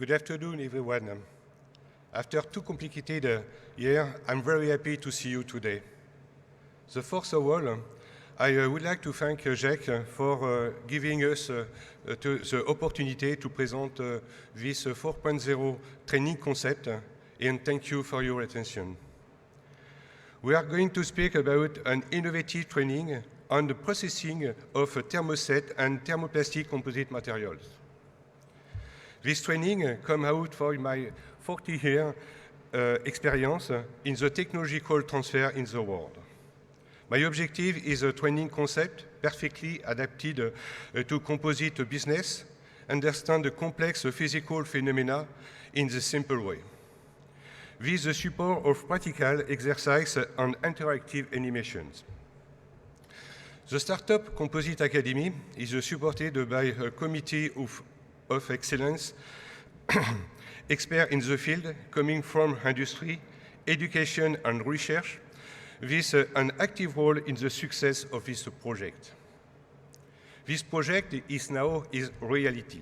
Good afternoon, everyone. After 2 complicated years, I'm very happy to see you today. First of all, I would like to thank Jacques for giving us the opportunity to present this 4.0 training concept, and thank you for your attention. We are going to speak about an innovative training on the processing of thermoset and thermoplastic composite materials. This training comes out from my 40-year experience in the technological transfer in the world. My objective is a training concept perfectly adapted to composite business, understand the complex physical phenomena in the simple way, with the support of practical exercise and interactive animations. The startup Composites Academy is supported by a committee of excellence, experts in the field coming from industry, education and research, with an active role in the success of this project. This project is now reality.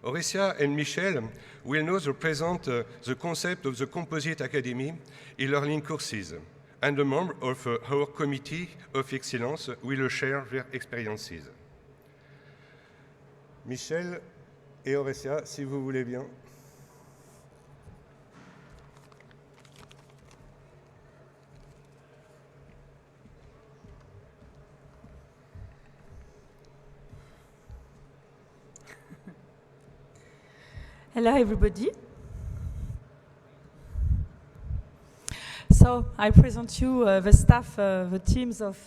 Aurecia and Michel will now present the concept of the Composite Academy e-learning courses, and a member of our committee of excellence will share their experiences. Michel et Aurecia, si vous voulez bien. Hello, everybody. So I present you the staff, the teams of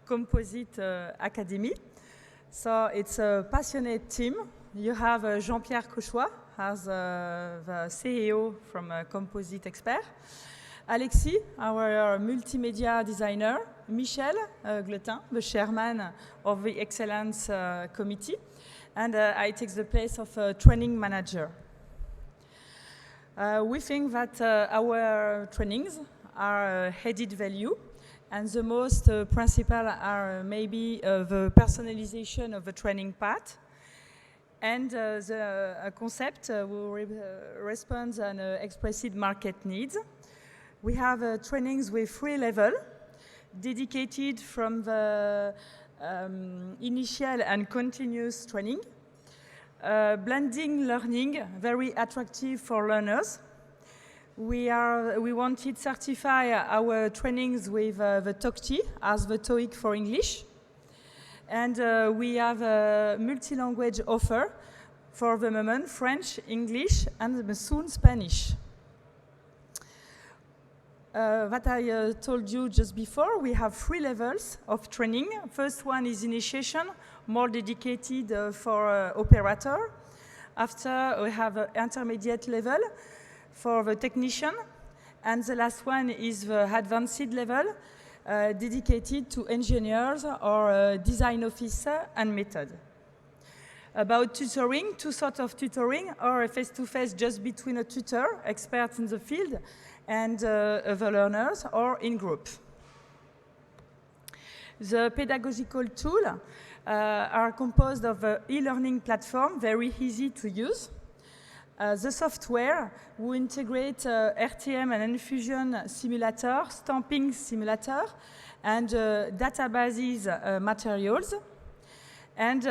Composite Academy. So it's a passionate team. You have Jean-Pierre Cauchois as the CEO from Composite Expert, Alexis, our multimedia designer, Michel Gletin, the chairman of the Excellence Committee, and I take the place of a training manager. We think that our trainings are added value, and the most principal are maybe the personalization of the training path, and the concept will respond on expressed market needs. We have trainings with 3 levels, dedicated from the initial and continuous training. Blending learning, very attractive for learners. We wanted to certify our trainings with the TOEIC as the TOEIC for English. And we have a multi-language offer for the moment, French, English, and soon Spanish. What I told you just before, we have 3 levels of training. First one is initiation, more dedicated for operator. After, we have an intermediate level for the technician. And the last one is the advanced level, dedicated to engineers or design officer and method. About tutoring, 2 sorts of tutoring, or a face-to-face just between a tutor, expert in the field, and the learners, or in group. The pedagogical tools are composed of an e-learning platform, very easy to use. The software will integrate RTM and Infusion simulator, stamping simulator, and databases materials. And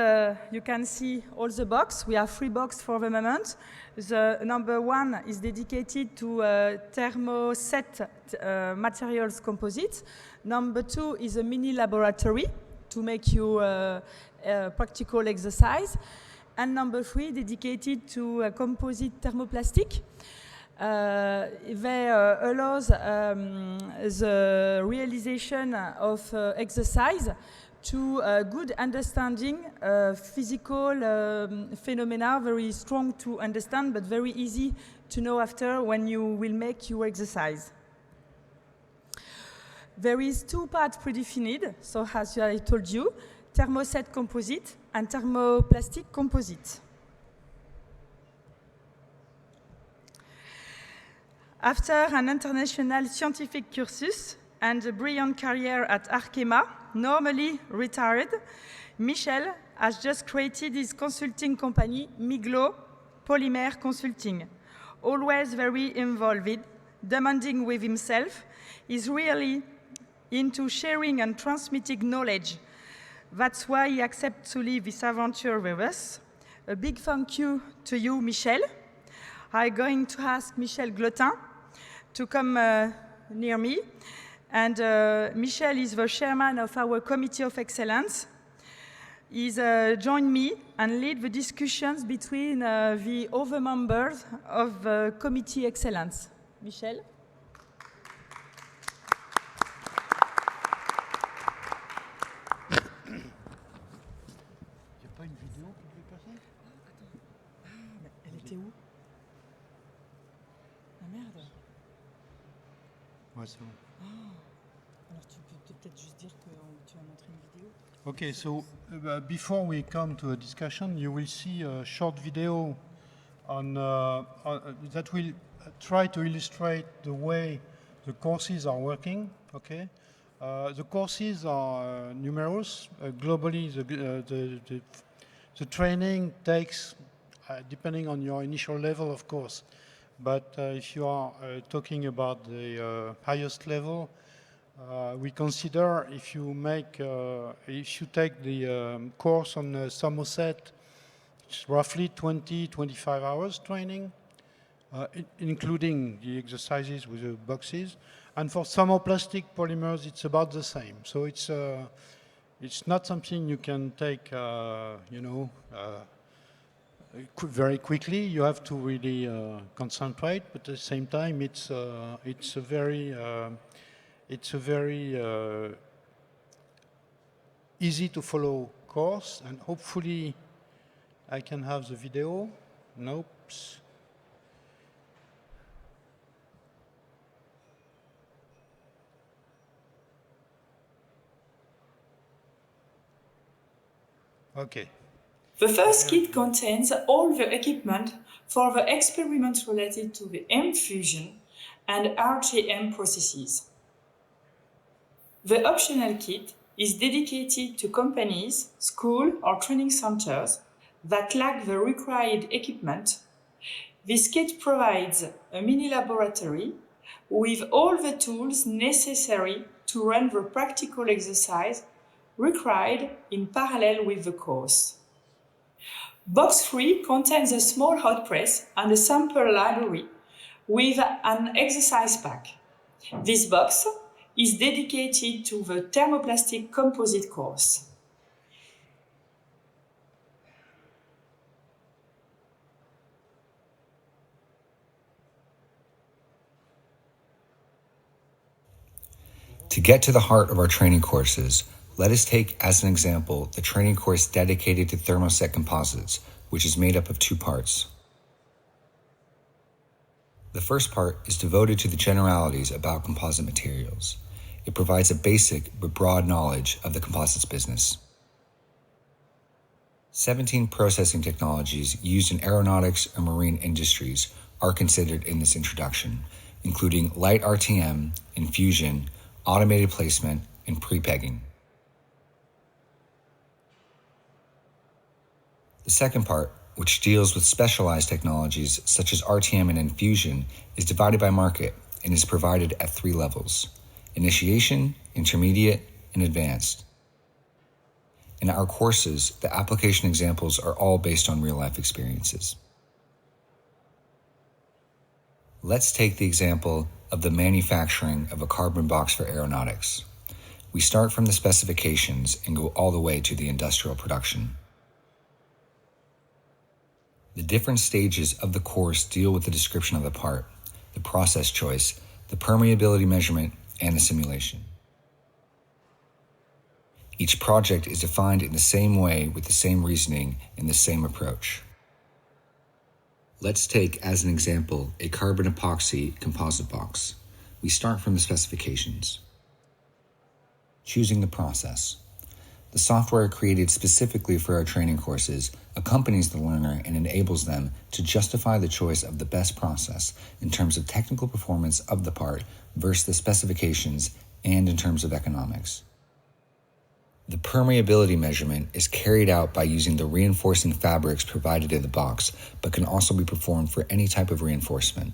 you can see all the boxes. We have 3 boxes for the moment. The number 1 is dedicated to thermoset materials composites. Number 2 is a mini laboratory to make you practical exercise. And number 3, dedicated to composite thermoplastic. They allows the realization of exercise to a good understanding physical phenomena, very strong to understand, but very easy to know after when you will make your exercise. There is 2 parts predefined, so as I told you, thermoset composite and thermoplastic composite. After an international scientific cursus and a brilliant career at Arkema, normally retired, Michel has just created his consulting company, Miglo, polymer consulting. Always very involved, demanding with himself, is really into sharing and transmitting knowledge. That's why he accepted to live this adventure with us. A big thank you to you, Michel. I'm going to ask Michel Glotin to come near me. And Michel is the chairman of our Committee of Excellence. He's joined me and lead the discussions between the other members of the Committee Excellence. Michel? Elle était où? Ah merde. Ouais, c'est bon. Alors tu peux peut-être juste dire que tu vas montrer une vidéo. Okay, so before we come to a discussion, you will see a short video on that will try to illustrate the way the courses are working. Okay, the courses are numerous. Globally, the training takes, depending on your initial level, of course. But if you are talking about the highest level, we consider if you take the course on thermoset, it's roughly 20-25 hours training, including the exercises with the boxes. And for thermoplastic polymers, it's about the same. So it's not something you can take, very quickly. You have to really concentrate, but at the same time, it's a very easy to follow course, and hopefully I can have the video. Nope. Okay. The first kit contains all the equipment for the experiments related to the M-fusion and RTM processes. The optional kit is dedicated to companies, schools, or training centers that lack the required equipment. This kit provides a mini laboratory with all the tools necessary to run the practical exercise required in parallel with the course. Box 3 contains a small hot press and a sample library with an exercise pack. This box is dedicated to the thermoplastic composite course. To get to the heart of our training courses, let us take as an example the training course dedicated to thermoset composites, which is made up of two parts. The first part is devoted to the generalities about composite materials. It provides a basic but broad knowledge of the composites business. 17 processing technologies used in aeronautics and marine industries are considered in this introduction, including light RTM, infusion, automated placement, and pre-pegging. The second part, which deals with specialized technologies such as RTM and infusion, is divided by market and is provided at 3 levels: initiation, intermediate, and advanced. In our courses, the application examples are all based on real-life experiences. Let's take the example of the manufacturing of a carbon box for aeronautics. We start from the specifications and go all the way to the industrial production. The different stages of the course deal with the description of the part, the process choice, the permeability measurement, and the simulation. Each project is defined in the same way with the same reasoning and the same approach. Let's take as an example a carbon epoxy composite box. We start from the specifications. Choosing the process. The software created specifically for our training courses accompanies the learner and enables them to justify the choice of the best process in terms of technical performance of the part versus the specifications and in terms of economics. The permeability measurement is carried out by using the reinforcing fabrics provided in the box, but can also be performed for any type of reinforcement.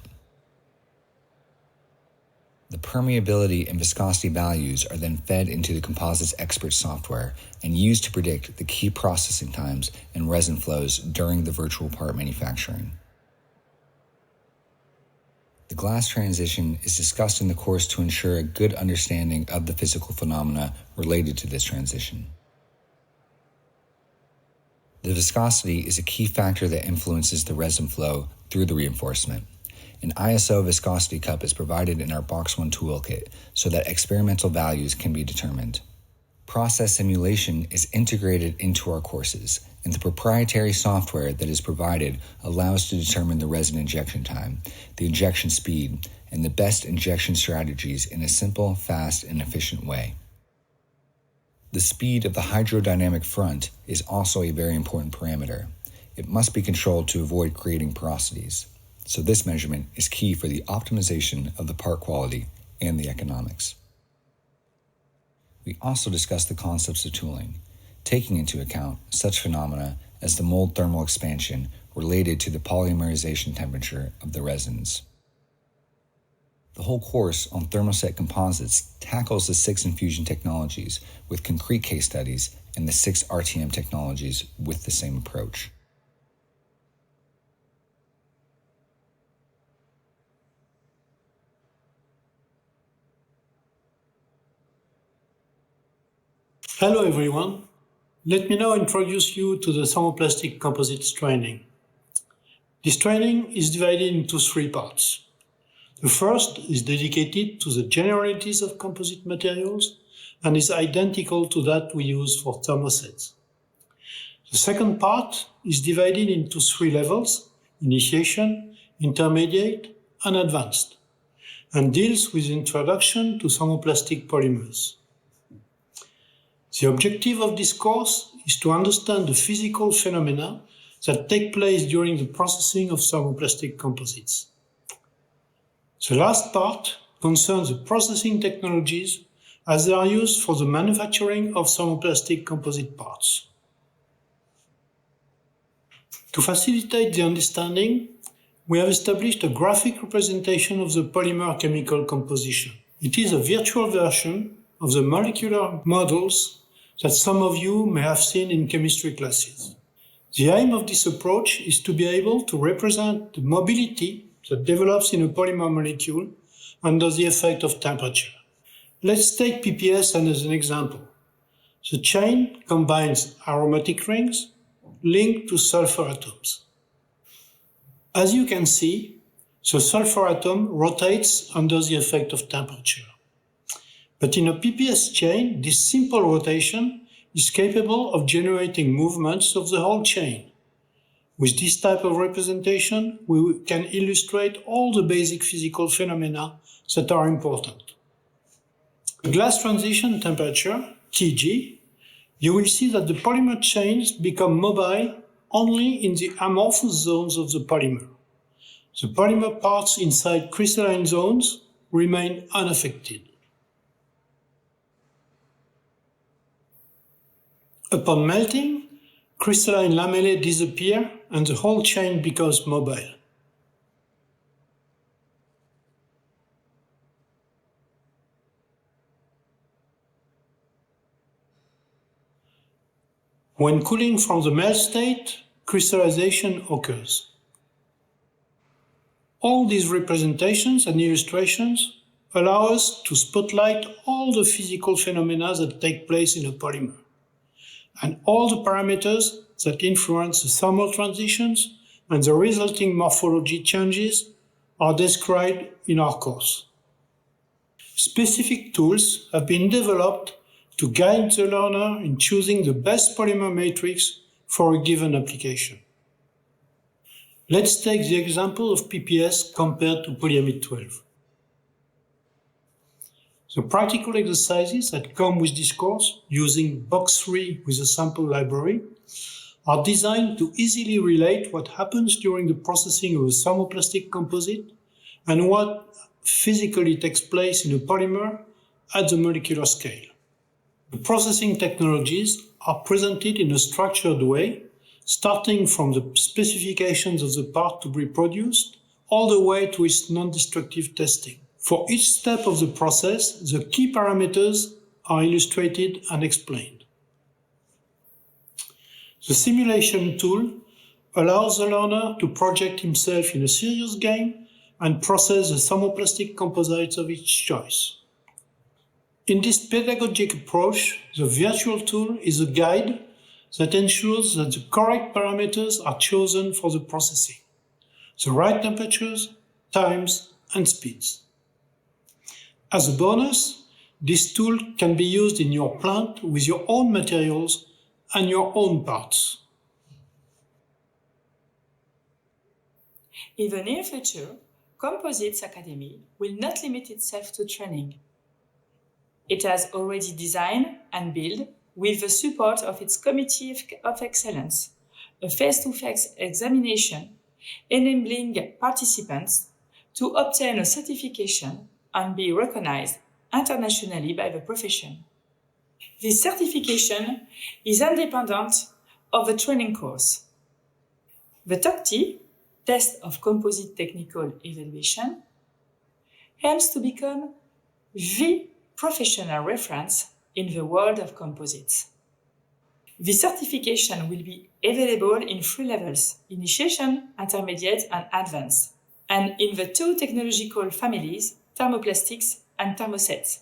The permeability and viscosity values are then fed into the Composites Expert software and used to predict the key processing times and resin flows during the virtual part manufacturing. The glass transition is discussed in the course to ensure a good understanding of the physical phenomena related to this transition. The viscosity is a key factor that influences the resin flow through the reinforcement. An ISO viscosity cup is provided in our Box 1 toolkit so that experimental values can be determined. Process simulation is integrated into our courses, and the proprietary software that is provided allows to determine the resin injection time, the injection speed, and the best injection strategies in a simple, fast, and efficient way. The speed of the hydrodynamic front is also a very important parameter. It must be controlled to avoid creating porosities, so this measurement is key for the optimization of the part quality and the economics. We also discussed the concepts of tooling, taking into account such phenomena as the mold thermal expansion related to the polymerization temperature of the resins. The whole course on thermoset composites tackles the 6 infusion technologies with concrete case studies and the 6 RTM technologies with the same approach. Hello everyone. Let me now introduce you to the thermoplastic composites training. This training is divided into 3 parts. The first is dedicated to the generalities of composite materials and is identical to that we use for thermosets. The second part is divided into 3 levels: initiation, intermediate, and advanced, and deals with introduction to thermoplastic polymers. The objective of this course is to understand the physical phenomena that take place during the processing of thermoplastic composites. The last part concerns the processing technologies as they are used for the manufacturing of thermoplastic composite parts. To facilitate the understanding, we have established a graphic representation of the polymer chemical composition. It is a virtual version of the molecular models that some of you may have seen in chemistry classes. The aim of this approach is to be able to represent the mobility that develops in a polymer molecule under the effect of temperature. Let's take PPS as an example. The chain combines aromatic rings linked to sulfur atoms. As you can see, the sulfur atom rotates under the effect of temperature. But in a PPS chain, this simple rotation is capable of generating movements of the whole chain. With this type of representation, we can illustrate all the basic physical phenomena that are important. At glass transition temperature, Tg, you will see that the polymer chains become mobile only in the amorphous zones of the polymer. The polymer parts inside crystalline zones remain unaffected. Upon melting, crystalline lamellae disappear and the whole chain becomes mobile. When cooling from the melt state, crystallization occurs. All these representations and illustrations allow us to spotlight all the physical phenomena that take place in a polymer, and all the parameters that influence the thermal transitions and the resulting morphology changes are described in our course. Specific tools have been developed to guide the learner in choosing the best polymer matrix for a given application. Let's take the example of PPS compared to polyamide 12. The practical exercises that come with this course, using box 3 with a sample library, are designed to easily relate what happens during the processing of a thermoplastic composite and what physically takes place in a polymer at the molecular scale. The processing technologies are presented in a structured way, starting from the specifications of the part to be produced, all the way to its non-destructive testing. For each step of the process, the key parameters are illustrated and explained. The simulation tool allows the learner to project himself in a serious game and process the thermoplastic composites of his choice. In this pedagogic approach, the virtual tool is a guide that ensures that the correct parameters are chosen for the processing, the right temperatures, times, and speeds. As a bonus, this tool can be used in your plant with your own materials and your own parts. In the near future, Composites Academy will not limit itself to training. It has already designed and built, with the support of its Committee of Excellence, a face-to-face examination enabling participants to obtain a certification and be recognized internationally by the profession. This certification is independent of the training course. The TOCT, Test of Composite Technical Evaluation, aims to become the professional reference in the world of composites. The certification will be available in 3 levels: initiation, intermediate, and advanced, and in the 2 technological families, thermoplastics and thermosets.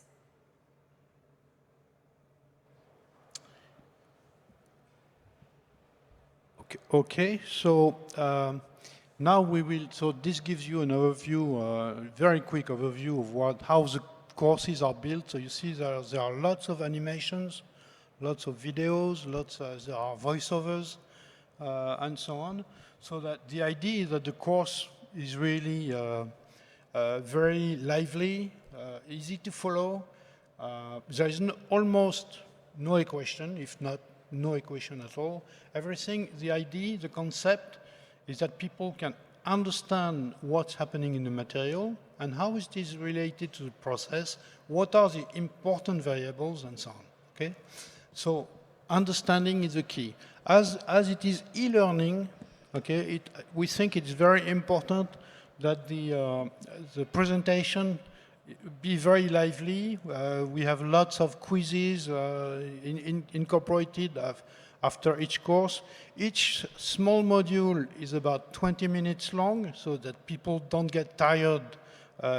Okay, so now we will, so this gives you an overview, very quick overview of how the courses are built. So you see there are lots of animations, lots of videos, there are voiceovers, and so on. So that the idea is that the course is really very lively, easy to follow. There is almost no equation, if not no equation at all. Everything, the idea, the concept is that people can understand what's happening in the material and how it is related to the process, what are the important variables, and so on. Okay? So understanding is the key. As it is e-learning, okay, we think it's very important that the presentation be very lively. We have lots of quizzes incorporated after each course. Each small module is about 20 minutes long, so that people don't get tired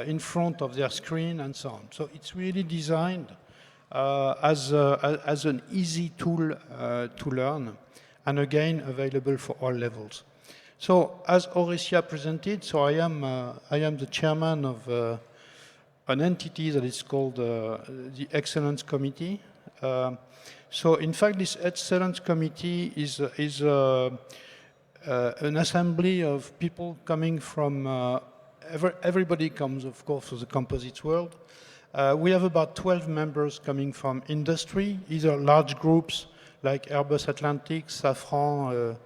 in front of their screen and so on. So it's really designed as an easy tool to learn, and again available for all levels. So as Aurecia presented, so I am the chairman of an entity that is called the Excellence Committee. So in fact, this Excellence Committee is an assembly of people coming from, everybody comes, of course, to the composites world. We have about 12 members coming from industry, either large groups like Airbus Atlantic, Safran,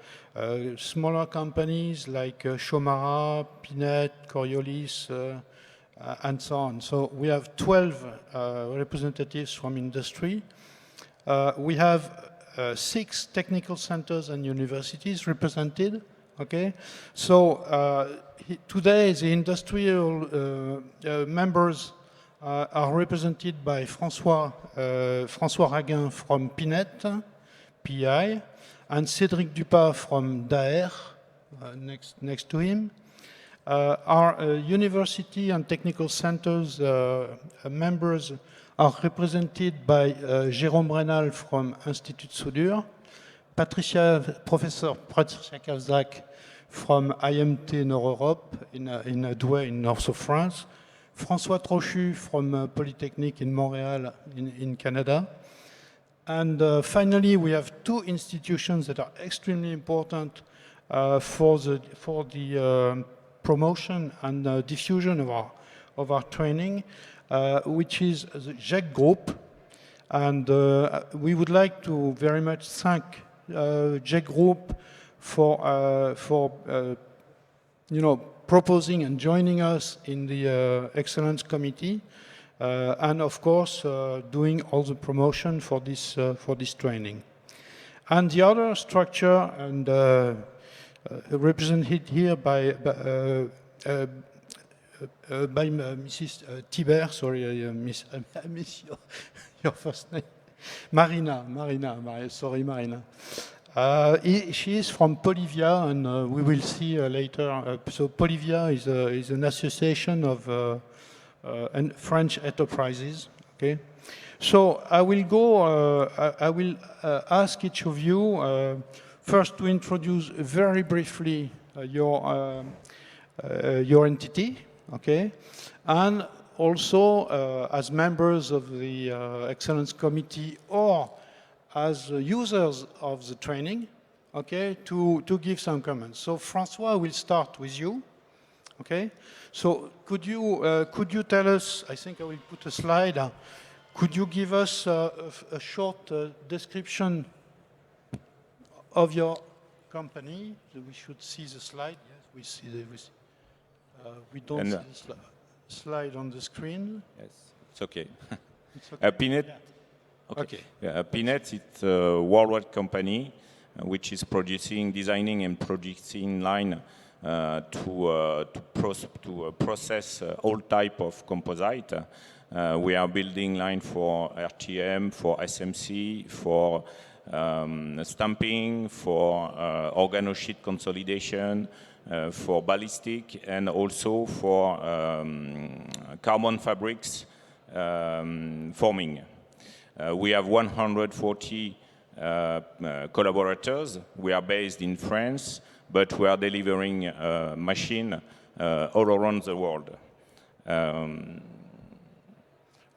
smaller companies like Chomara, Pinet, Coriolis, and so on. So we have 12 representatives from industry. We have 6 technical centers and universities represented. Okay, so today the industrial members are represented by Francois Raguin from Pinet, PI, and Cédric Dupas from Daher, next to him. Our university and technical centers members are represented by Jérôme Reynal from Institut Soudure, Professor Patricia Kazak from IMT Nord-Europe in Douai, in north of France, François Trochu from Polytechnique in Montreal in Canada. And finally, we have 2 institutions that are extremely important for the promotion and diffusion of our training, which is the GEC Group. And we would like to very much thank GEC Group for proposing and joining us in the Excellence Committee. and of course doing all the promotion for this training. And the other structure, and represented here by Mrs. Tiber, sorry, I miss your first name. Marina, sorry, Marina. She is from Polivia, and we will see later. So Polivia is an association of French enterprises. Okay, so I will go. I will ask each of you first to introduce very briefly your entity. Okay, and also as members of the Excellence Committee or as users of the training, okay, to give some comments. So Francois, will start with you, okay? So could you tell us, I think I will put a slide, could you give us a short description of your company? We should see the slide. Yes, we see we don't see the slide on the screen. Yes, it's okay. It's okay. Pinet. Yeah. Okay. Pinet, it's a worldwide company which is designing and producing line to process all type of composite. We are building line for RTM, for SMC, for stamping, for organosheet consolidation, for ballistic, and also for carbon fabrics forming. We have 140 collaborators. We are based in France, but we are delivering machine all around the world.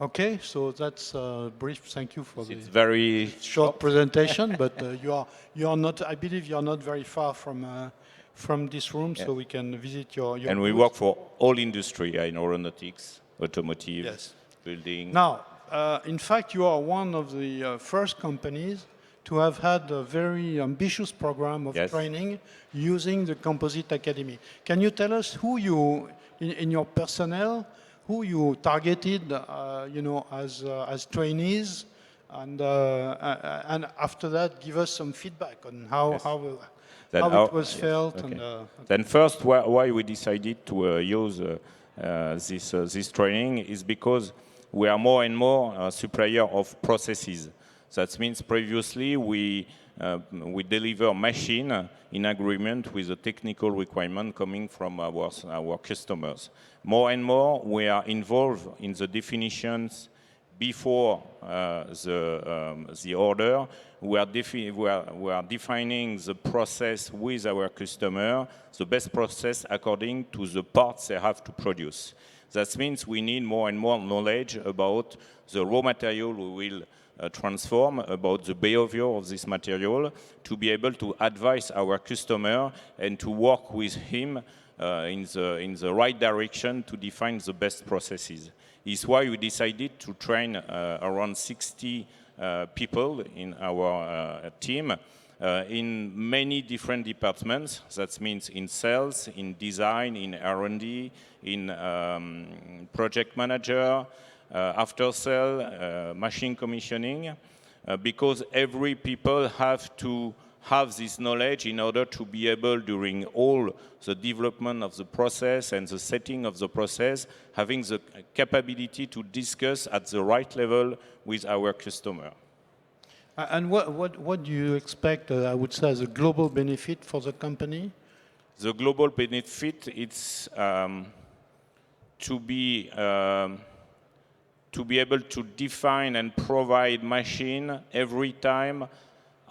Okay, so that's brief. Thank you for the very short presentation. But you are not. I believe you are not very far from this room, yeah. So we can visit your. And we work for all industry in aeronautics, automotive, yes. Building. Now. In fact, you are one of the first companies to have had a very ambitious program of yes. training using the Composites Academy. Can you tell us who you, in your personnel, who you targeted, you know, as trainees, and after that, give us some feedback on how yes. how it was felt. Okay. And, then first, why we decided to use this training is because we are more and more a supplier of processes. That means previously we deliver machine in agreement with the technical requirement coming from our customers. More and more we are involved in the definitions before the order. We are defining the process with our customer, the best process according to the parts they have to produce. That means we need more and more knowledge about the raw material we will transform, about the behavior of this material, to be able to advise our customer and to work with him in the right direction to define the best processes. It's why we decided to train around 60 people in our team in many different departments. That means in sales, in design, in R&D, in project manager, after sale, machine commissioning, because every people have to have this knowledge in order to be able, during all the development of the process and the setting of the process, having the capability to discuss at the right level with our customer. And what do you expect, I would say, as a global benefit for the company? The global benefit is to be able to define and provide machine every time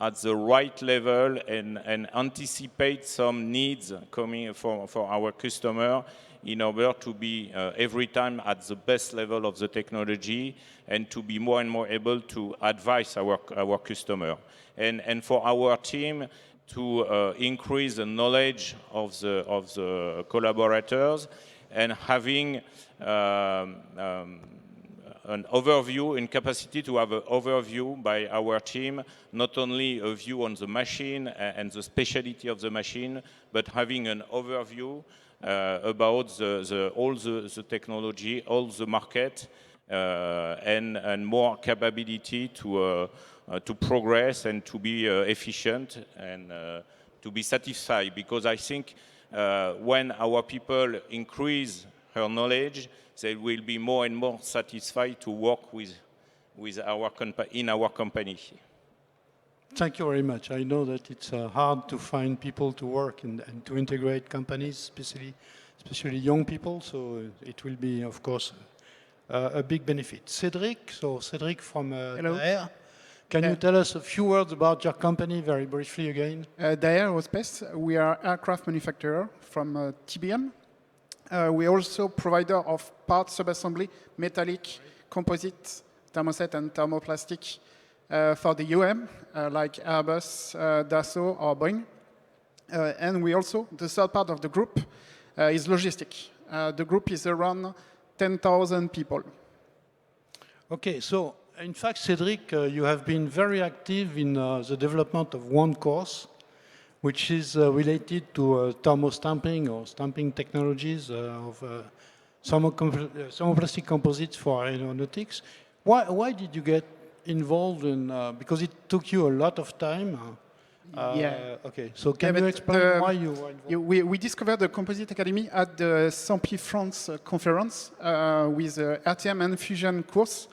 at the right level and anticipate some needs coming for our customer in order to be every time at the best level of the technology and to be more and more able to advise our customer. And for our team to increase the knowledge of the collaborators and having an overview, in capacity to have an overview by our team, not only a view on the machine and the speciality of the machine, but having an overview about all the technology, all the market, and more capability to progress and to be efficient and to be satisfied. Because I think when our people increase her knowledge, they will be more and more satisfied to work with in our company. Thank you very much. I know that it's hard to find people to work and to integrate companies, especially young people, so it will be, of course, a big benefit. Cédric, so Cédric from Daher. Can you tell us a few words about your company very briefly again? Daher Aerospace, we are aircraft manufacturer from TBM. We are also provider of parts subassembly, metallic, composite, thermoset and thermoplastic for the UM, like Airbus, Dassault or Boeing. And we also, the third part of the group is logistic. The group is around 10,000 people. Okay, so in fact, Cédric, you have been very active in the development of one course, which is related to thermostamping or stamping technologies of thermoplastic composites for aeronautics. Why did you get involved in, because it took you a lot of time? Yeah. Okay, so can you explain why you were involved? We discovered the Composites Academy at the Sampi France conference with the RTM and fusion course.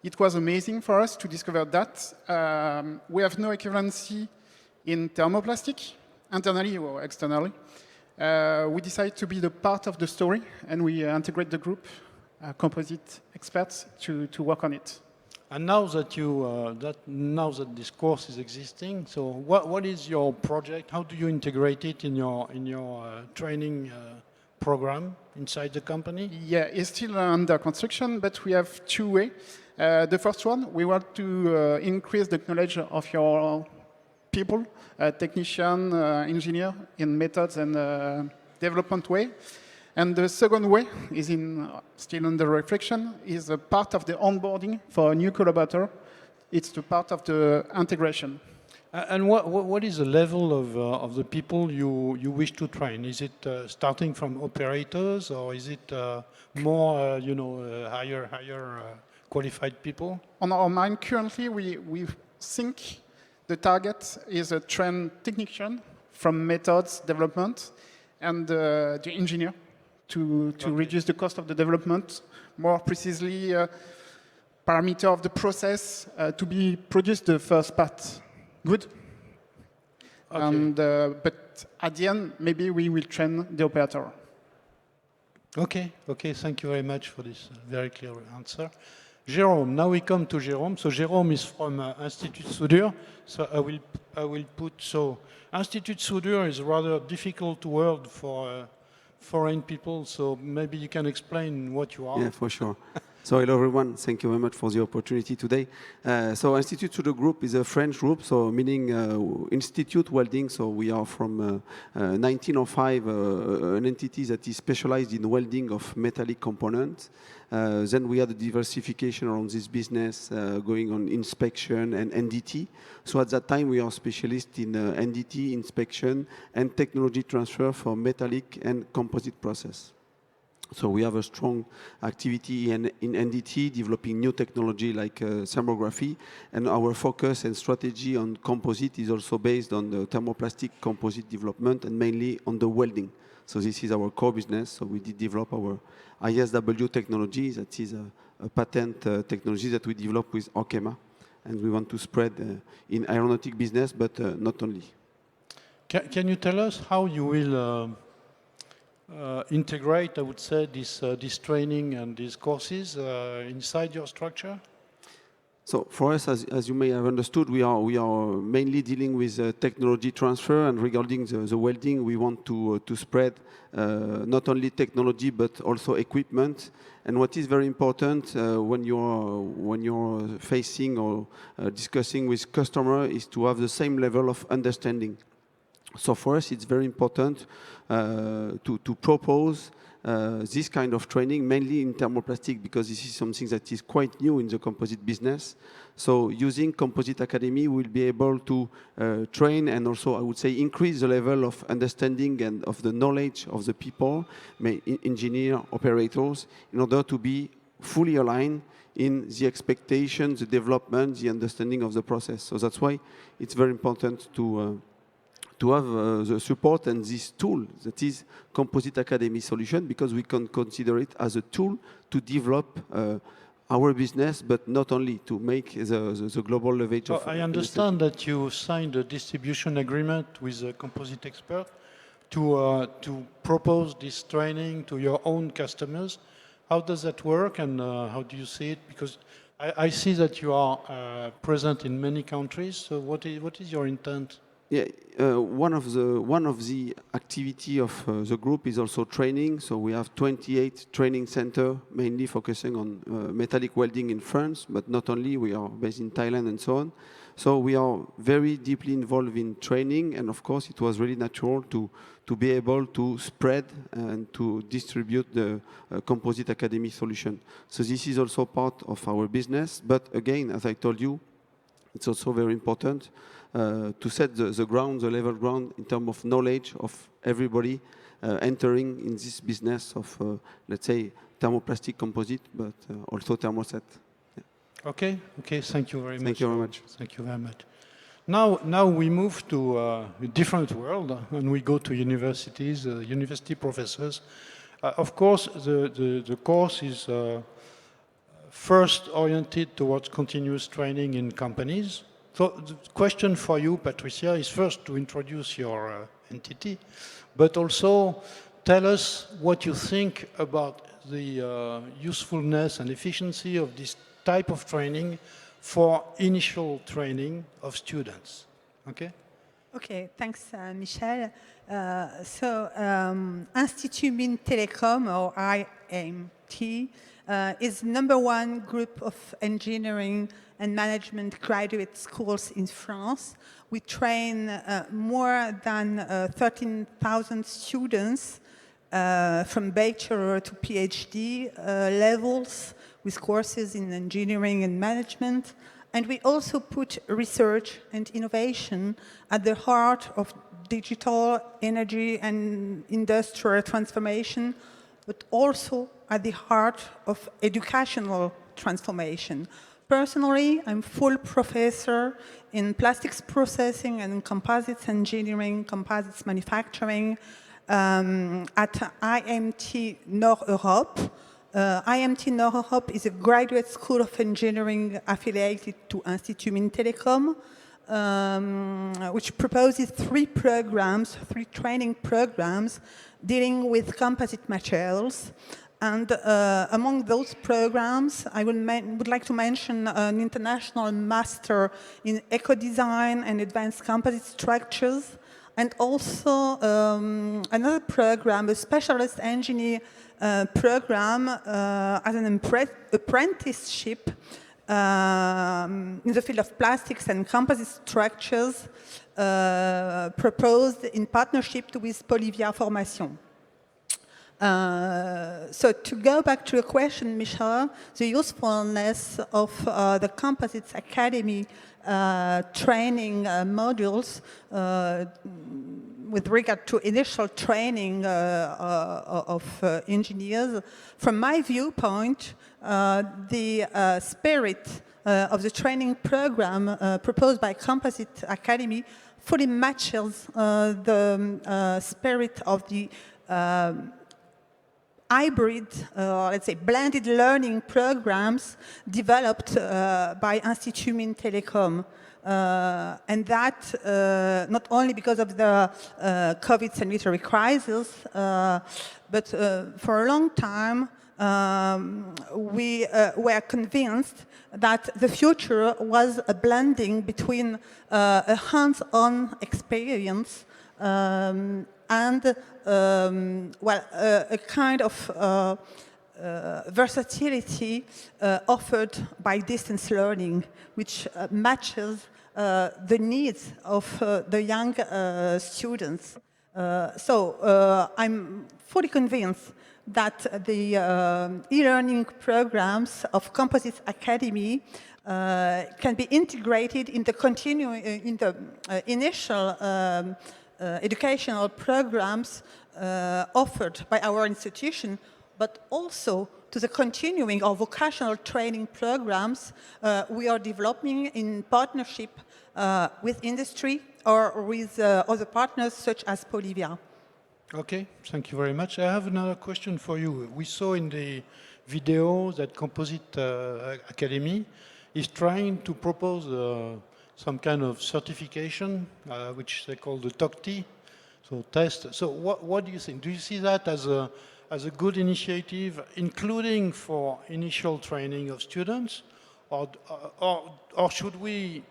It was amazing for us to discover that. We have no equivalency in thermoplastic, internally or externally. We decided to be the part of the story, and we integrate the group, Composite Experts, to work on it. And now that now that this course is existing, so what is your project? How do you integrate it in your training program inside the company? Yeah, it's still under construction, but we have two ways. The first one, we want to increase the knowledge of your people, technician, engineer, in methods and development way. And the second way is still under reflection, is a part of the onboarding for a new collaborator. It's the part of the integration. And what is the level of the people you wish to train? Is it starting from operators, or is it more higher qualified people? On our mind, currently, we think the target is a trained technician from methods development and the engineer to reduce the cost of the development, more precisely parameter of the process to be produced the first part. Good. Okay. But at the end, maybe we will train the operator. Okay, thank you very much for this very clear answer. Jérôme, now we come to Jérôme. So Jérôme is from Institut Soudure. So I will put, so Institut Soudure is a rather difficult word for foreign people, so maybe you can explain what you are. Yeah, for sure. So hello everyone, thank you very much for the opportunity today. So Institut Soudure Group is a French group, so meaning Institute Welding, so we are from 1905, an entity that is specialized in welding of metallic components. Then we had a diversification around this business going on inspection and NDT. So at that time we are specialists in NDT inspection and technology transfer for metallic and composite process. So we have a strong activity in NDT, developing new technology like thermography, and our focus and strategy on composite is also based on the thermoplastic composite development and mainly on the welding. So this is our core business. So we did develop our ISW technology, that is a patent technology that we developed with Arkema, and we want to spread in aeronautic business, but not only. Can you tell us how you will integrate, I would say, this training and these courses inside your structure? So for us, as you may have understood, we are mainly dealing with technology transfer, and regarding the welding, we want to spread not only technology but also equipment. And what is very important when you're facing or discussing with customer is to have the same level of understanding. So for us, it's very important to propose this kind of training, mainly in thermoplastic, because this is something that is quite new in the composite business. So using Composite Academy, we'll be able to train and also, I would say, increase the level of understanding and of the knowledge of the people, engineer, operators, in order to be fully aligned in the expectations, the development, the understanding of the process. So that's why it's very important to have the support and this tool that is Composite Academy solution, because we can consider it as a tool to develop our business, but not only to make the global leverage. So I understand that you signed a distribution agreement with Composite Expert to propose this training to your own customers. How does that work, and how do you see it? Because I see that you are present in many countries. So what is your intent? Yeah, one of the activity of the group is also training. So we have 28 training center, mainly focusing on metallic welding in France, but not only. We are based in Thailand and so on. So we are very deeply involved in training, and of course, it was really natural to be able to spread and to distribute the Composite Academy solution. So this is also part of our business. But again, as I told you, it's also very important to set the ground, the level ground, in terms of knowledge of everybody entering in this business of, let's say, thermoplastic composite, but also thermoset. Yeah. Okay. Thank you very much. Thank you very much. Thank you very much. Now we move to a different world, and we go to universities, university professors. Of course, the course is first oriented towards continuous training in companies. So the question for you, Patricia, is first to introduce your entity, but also tell us what you think about the usefulness and efficiency of this type of training for initial training of students. Okay? Okay, thanks, Michel. Institut Mines Telecom, or IMT, is #1 group of engineering and management graduate schools in France. We train more than 13,000 students from bachelor to PhD levels, with courses in engineering and management. And we also put research and innovation at the heart of digital, energy, and industrial transformation, but also at the heart of educational transformation. Personally, I'm full professor in plastics processing and composites engineering, composites manufacturing at IMT Nord Europe. IMT Nord Europe is a graduate school of engineering affiliated to Institut Mines Telecom, which proposes 3 training programs dealing with composite materials. And among those programs, I would like to mention an international master in eco-design and advanced composite structures, and also another program, a specialist engineer program as an apprenticeship in the field of plastics and composite structures, proposed in partnership with Polivia Formation. So to go back to your question, Michel, the usefulness of the Composites Academy training modules with regard to initial training of engineers, from my viewpoint, the spirit of the training program proposed by Composite Academy fully matches the spirit of the hybrid, let's say, blended learning programs developed by Institut Mines Telecom. And that not only because of the COVID sanitary crisis, but for a long time, we were convinced that the future was a blending between a hands-on experience and a kind of versatility offered by distance learning, which matches the needs of the young students. So I'm fully convinced that the e-learning programs of Composites Academy can be integrated in the initial educational programs offered by our institution, but also to the continuing or vocational training programs we are developing in partnership with industry or with other partners such as Polivia. Okay, thank you very much. I have another question for you. We saw in the video that Composite Academy is trying to propose some kind of certification, which they call the TOCT, so test. So what do you think? Do you see that as a good initiative, including for initial training of students, or should we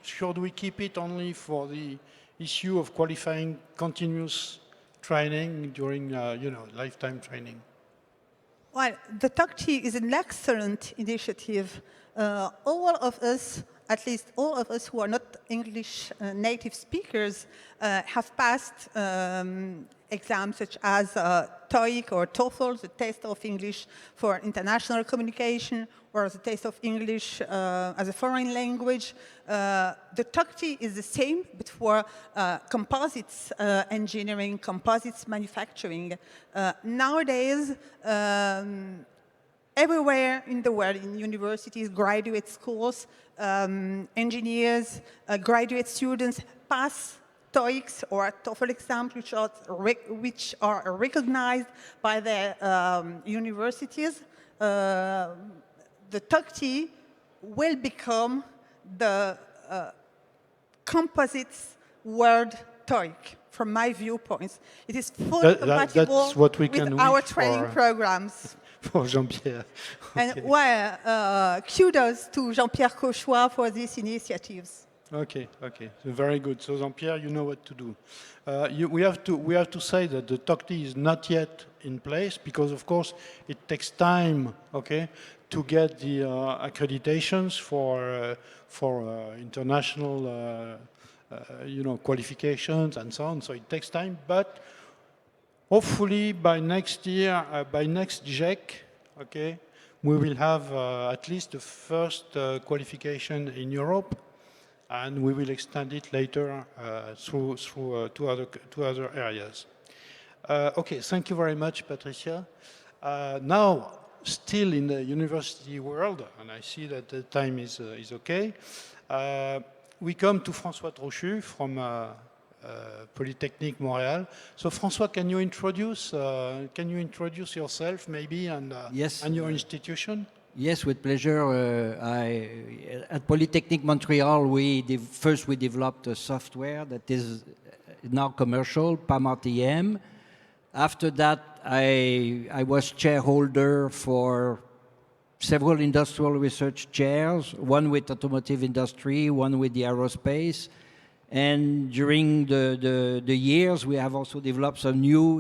keep it only for the issue of qualifying continuous training during lifetime training? Well, the TOCT is an excellent initiative. All of us, at least all of us who are not English native speakers, have passed exams such as TOEIC or TOEFL, the test of English for international communication, or the test of English as a foreign language. The TOCT is the same, but for composites engineering, composites manufacturing. Nowadays, everywhere in the world, in universities, graduate schools, engineers, graduate students pass TOEICs or TOEFL exams, which are recognized by the universities. The TOCT will become the composites world TOEIC, from my viewpoints. It is fully compatible with our training programs. For Jean-Pierre. Okay. And well, kudos to Jean-Pierre Cauchois for these initiatives. Okay, okay, so very good. So Jean-Pierre, you know what to do. We have to say that the TOCT is not yet in place because, of course, it takes time, okay, to get the accreditations for international, qualifications and so on. So it takes time, but hopefully by next year, by next JEC, okay, we will have at least the first qualification in Europe, and we will extend it later through two other areas. Okay, thank you very much, Patricia. Now, still in the university world, and I see that the time is okay, we come to Francois Rouleau from Polytechnique Montréal. So, Francois, can you introduce yourself, maybe, and your institution? Yes, with pleasure. At Polytechnique Montreal, we developed a software that is now commercial, PAM-RTM. After that, I was chairholder for several industrial research chairs, one with automotive industry, one with the aerospace. And during the years, we have also developed some new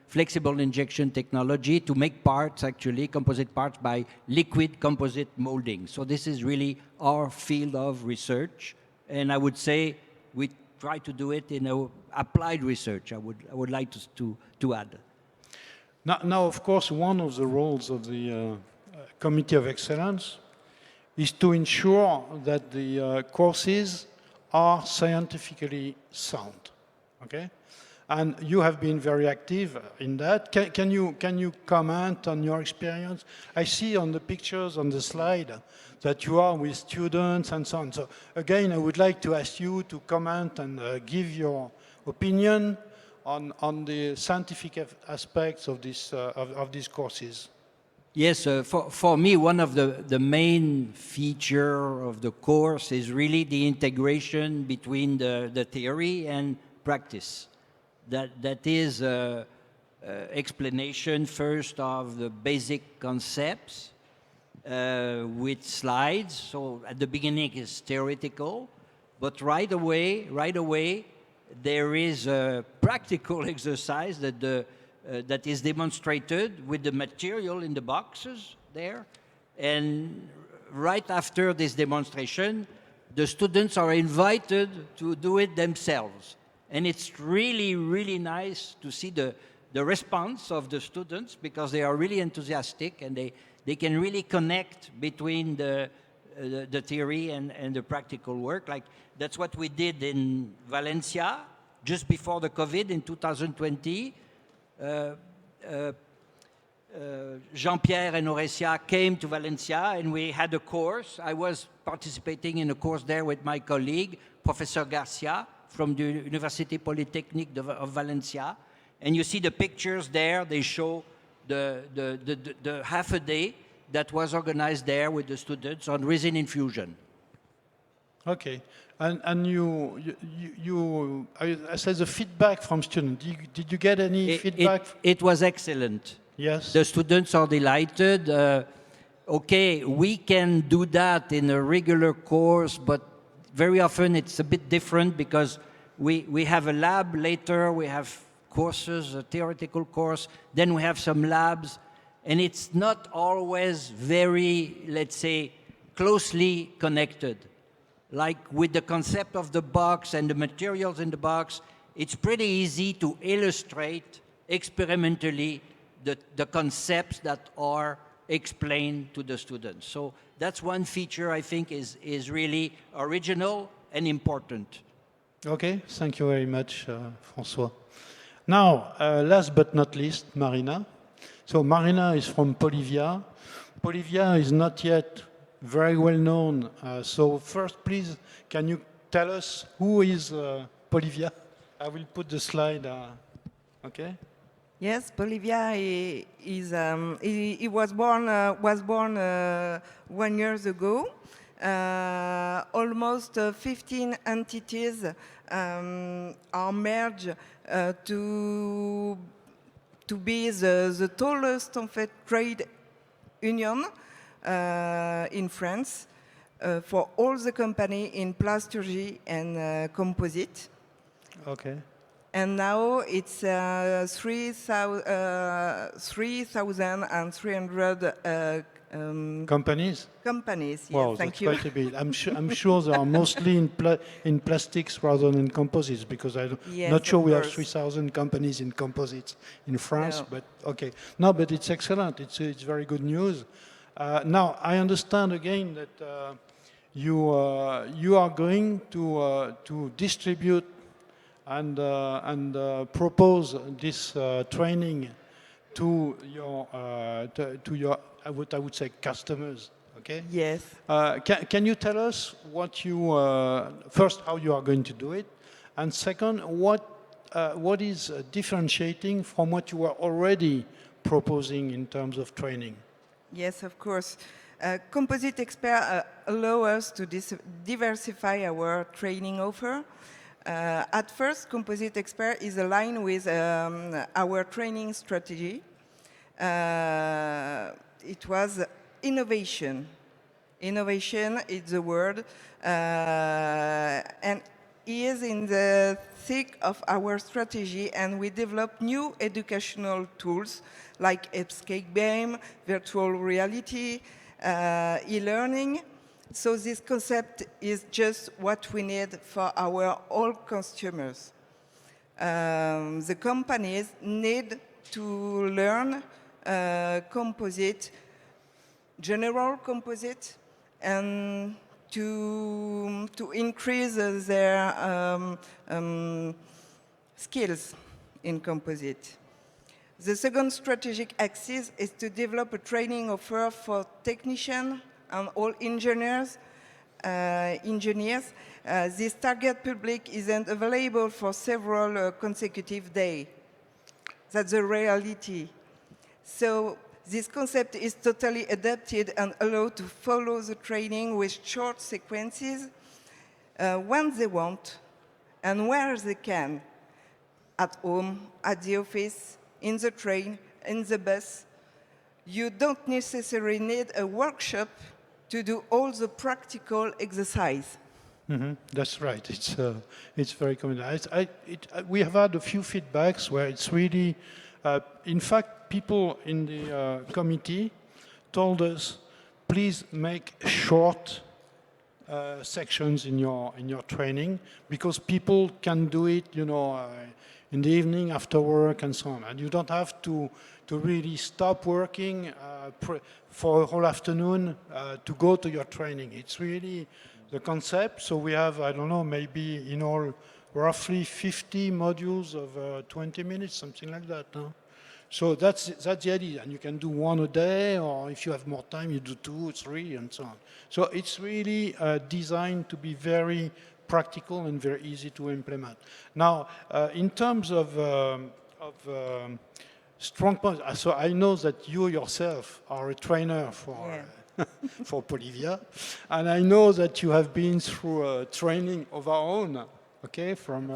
flexible injection technology to make parts, actually, composite parts by liquid composite molding. So this is really our field of research. And I would say we try to do it in applied research, I would like to add. Now, of course, one of the roles of the Committee of Excellence is to ensure that the courses are scientifically sound, okay? And you have been very active in that. Can you comment on your experience? I see on the pictures on the slide that you are with students and so on. So again, I would like to ask you to comment and give your opinion on the scientific aspects of these courses. Yes, for me, one of the main feature of the course is really the integration between the theory and practice. That is explanation first of the basic concepts with slides. So at the beginning it's theoretical, but right away there is a practical exercise that is demonstrated with the material in the boxes there. And right after this demonstration, the students are invited to do it themselves. And it's really, really nice to see the response of the students because they are really enthusiastic and they can really connect between the theory and the practical work. Like that's what we did in Valencia just before the COVID in 2020. Jean-Pierre and Oresia came to Valencia and we had a course. I was participating in a course there with my colleague, Professor Garcia from the University Polytechnique of Valencia. And you see the pictures there, they show the half a day that was organized there with the students on resin infusion. Okay. And I said the feedback from students. Did you get any feedback? It was excellent. Yes. The students are delighted. Okay, we can do that in a regular course, but very often it's a bit different because we have a lab later, we have courses, a theoretical course, then we have some labs, and it's not always very, let's say, closely connected. Like with the concept of the box and the materials in the box, it's pretty easy to illustrate experimentally the concepts that are explained to the students. So that's one feature I think is really original and important. Okay, thank you very much, Francois. Now, last but not least, Marina. So Marina is from Polivia. Polivia is not yet very well known. So first, please, can you tell us who is Polivia? I will put the slide. Okay. Yes, Polivia is he was born 1 year ago. Almost 15 entities are merged to be the tallest en fait, trade union in France for all the company in plasturgy and composite. Okay. And now it's 3,300 companies? Companies, yes, wow, thank that's you. Quite a bit. I'm sure they are mostly in plastics rather than in composites, because I'm not sure we have 3,000 companies in composites in France, no. But okay. No, but it's excellent. It's very good news. Now, I understand again that you are going to distribute and propose this training to your what I would say customers. Okay. Yes. Can you tell us what you first how you are going to do it, and second what is differentiating from what you are already proposing in terms of training? Yes, of course. Composite Expert allow us to diversify our training offer. At first, Composite Expert is aligned with our training strategy. It was innovation. Innovation is the word. And is in the thick of our strategy, and we develop new educational tools like escape game, virtual reality, e-learning. So this concept is just what we need for our all customers. The companies need to learn composite, general composite, and to increase their skills in composite. The second strategic axis is to develop a training offer for technicians and all engineers. This target public isn't available for several consecutive days. That's the reality. So this concept is totally adapted and allowed to follow the training with short sequences when they want and where they can. At home, at the office, in the train, in the bus. You don't necessarily need a workshop to do all the practical exercise. Mm-hmm. That's right. It's very common. We have had a few feedbacks where it's really, in fact, people in the committee told us, please make short sections in your training, because people can do it, in the evening after work and so on, and you don't have to really stop working for a whole afternoon to go to your training. It's really the concept. So we have, I don't know, maybe in all roughly 50 modules of 20 minutes, something like that. No? So that's the idea, and you can do one a day, or if you have more time, you do 2, 3, and so on. So it's really designed to be very practical and very easy to implement. Now, in terms of strong points, so I know that you yourself are a trainer for for Polivia, and I know that you have been through training of our own, okay, from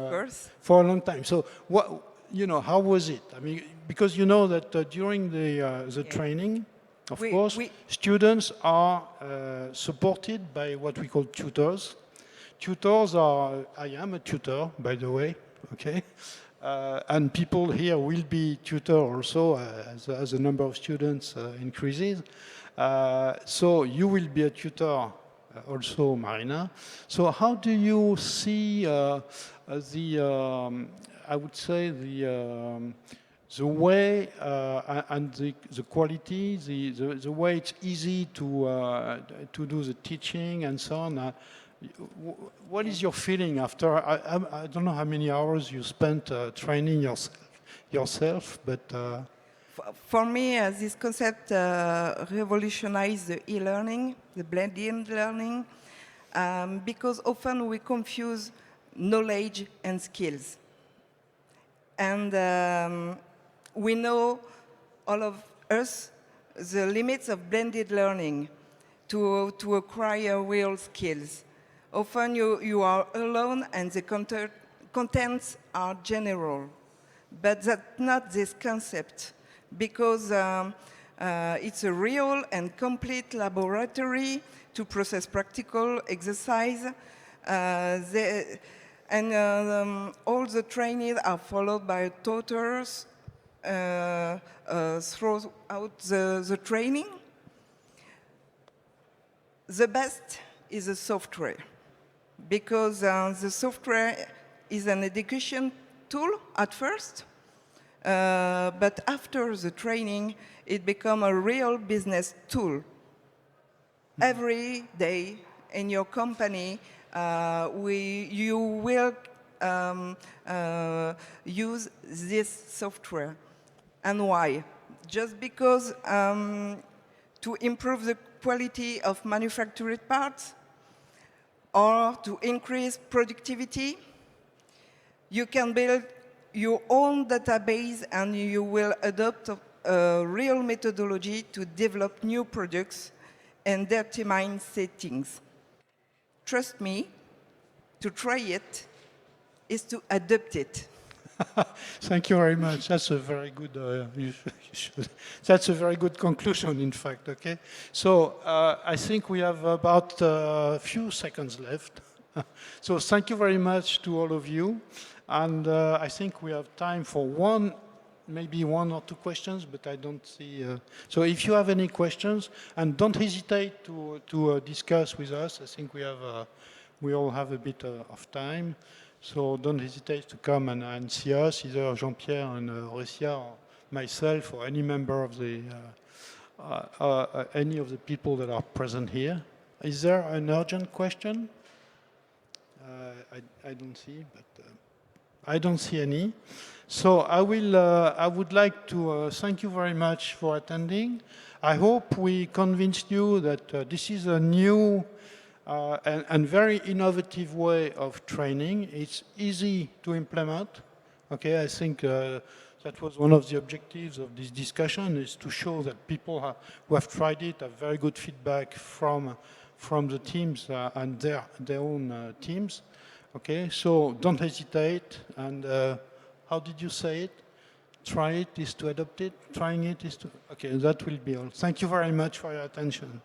for a long time. So what? You know, how was it? I mean, because you know that during the training, of course, students are supported by what we call tutors. Tutors are, I am a tutor, by the way, okay? And people here will be tutor also as the number of students increases. So you will be a tutor also, Marina. So how do you see I would say the way and the quality, the way it's easy to do the teaching and so on. What is your feeling after? I don't know how many hours you spent training yourself, but. For me, this concept revolutionized the e-learning, the blended learning, because often we confuse knowledge and skills. And we know, all of us, the limits of blended learning to acquire real skills. Often you are alone and the contents are general. But that's not this concept, because it's a real and complete laboratory to process practical exercise. All the trainees are followed by tutors throughout the training. The best is the software, because the software is an education tool at first, but after the training, it becomes a real business tool. Every day in your company, you will use this software. And why? Just because to improve the quality of manufactured parts or to increase productivity, you can build your own database and you will adopt a real methodology to develop new products and determine settings. Trust me, to try it is to adopt it. Thank you very much. That's a very good. That's a very good conclusion, in fact. Okay. So I think we have about a few seconds left. So thank you very much to all of you, and I think we have time for maybe one or two questions, but I don't see. So if you have any questions, and don't hesitate to discuss with us. I think we all have a bit of time. So don't hesitate to come and see us, either Jean-Pierre and Horacia, or myself, or any member of any of the people that are present here. Is there an urgent question? I don't see, but I don't see any. So I would like to thank you very much for attending. I hope we convinced you that this is a new and very innovative way of training. It's easy to implement. Okay, I think that was one of the objectives of this discussion, is to show that people who have tried it have very good feedback from the teams and their own teams. Okay, so don't hesitate. And how did you say it? Try it is to adopt it. Trying it is to. Okay, that will be all. Thank you very much for your attention.